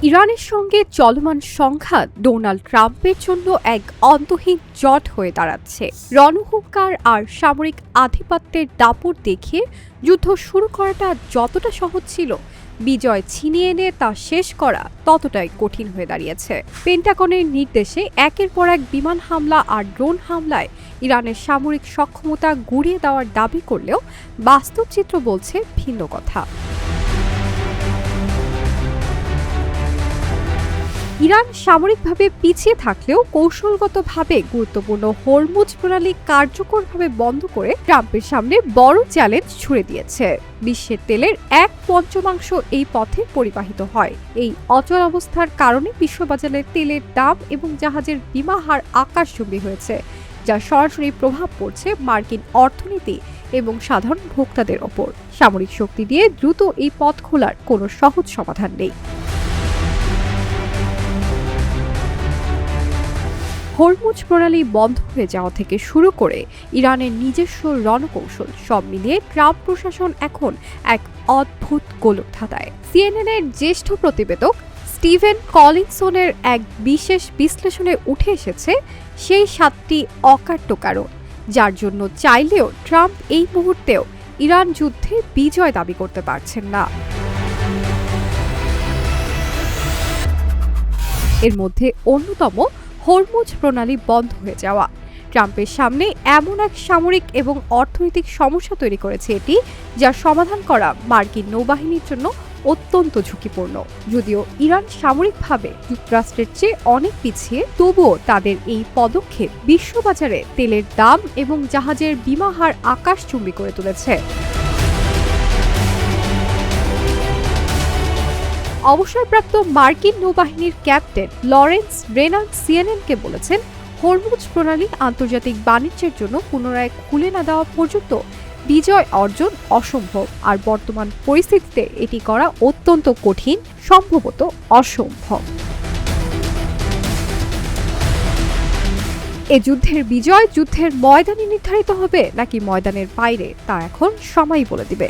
ইরানের সঙ্গে চলমান সংঘাত ডোনাল্ড ট্রাম্পের জন্য এক অন্তহীন জট হয়ে দাঁড়াচ্ছে। রণহুঙ্কার আর সামরিক আধিপত্যের দাপট দেখিয়ে যুদ্ধ শুরু করাটা যতটা সহজ ছিল, বিজয় ছিনিয়ে এনে তা শেষ করা ততটাই কঠিন হয়ে দাঁড়িয়েছে। পেন্টাগনের নির্দেশে একের পর এক বিমান হামলা আর ড্রোন হামলায় ইরানের সামরিক সক্ষমতা গুঁড়িয়ে দেওয়ার দাবি করলেও বাস্তব চিত্র বলছে ভিন্ন কথা। ইরান সামরিকভাবে পিছিয়ে থাকলেও কৌশলগতভাবে গুরুত্বপূর্ণ হরমুজ প্রণালী কার্যকরভাবে বন্ধ করে ট্রাম্পের সামনে বড় চ্যালেঞ্জ ছুড়ে দিয়েছে। বিশ্বের তেলের 1/5 এই পথে পরিবাহিত হয়। এই অচল অবস্থার কারণে বিশ্ববাজারে তেলের দাম এবং জাহাজের বিমা হার আকাশচুম্বী হয়েছে, যার সরাসরি প্রভাব পড়ছে মার্কিন অর্থনীতি এবং সাধারণ ভোক্তাদের ওপর। সামরিক শক্তি দিয়ে দ্রুত এই পথ খোলার কোনো সহজ সমাধান নেই। হরমুজ প্রণালী বন্ধ হয়ে যাওয়া থেকে শুরু করে ইরানের নিজস্ব রণকৌশল সব মিলিয়ে ট্রাম্প প্রশাসন এখন এক অদ্ভুত গোলকধাঁধায়। সিএনএনের জ্যেষ্ঠ প্রতিবেদক স্টিভেন কলিনসনের এক বিশেষ বিশ্লেষণে উঠে এসেছে সেই 7টি অকাট্য কারণ, যার জন্য চাইলেও ট্রাম্প এই মুহূর্তেও ইরান যুদ্ধে বিজয় দাবি করতে পারছেন না। এর মধ্যে অন্যতম হরমুজ প্রণালী বন্ধ হয়ে যাওয়া। ট্রাম্পের সামনে এমন এক সামরিক এবং অর্থনৈতিক সমস্যা তৈরি করেছে এটি, যার সমাধান করা মার্কিন নৌবাহিনীর জন্য অত্যন্ত ঝুঁকিপূর্ণ। যদিও ইরান সামরিকভাবে যুক্তরাষ্ট্রের চেয়ে অনেক পিছিয়ে, তবুও তাদের এই পদক্ষেপ বিশ্ববাজারে তেলের দাম এবং জাহাজের বিমা হার আকাশচুম্বী করে তুলেছে। অবসরপ্রাপ্ত মার্কিন নৌবাহিনীর ক্যাপ্টেন লরেন্স ব্রেনান সিএনএনকে বলেছেন, হরমুজ প্রণালী আন্তর্জাতিক বাণিজ্যের জন্য পুনরায় খুলে না দেওয়া পর্যন্ত বিজয় অর্জন অসম্ভব, আর বর্তমান পরিস্থিতিতে এটি করা অত্যন্ত কঠিন, সম্ভবত অসম্ভব। এ যুদ্ধের বিজয় যুদ্ধের ময়দানে নির্ধারিত হবে নাকি ময়দানের বাইরে, তা এখন সময়ই বলে দিবে।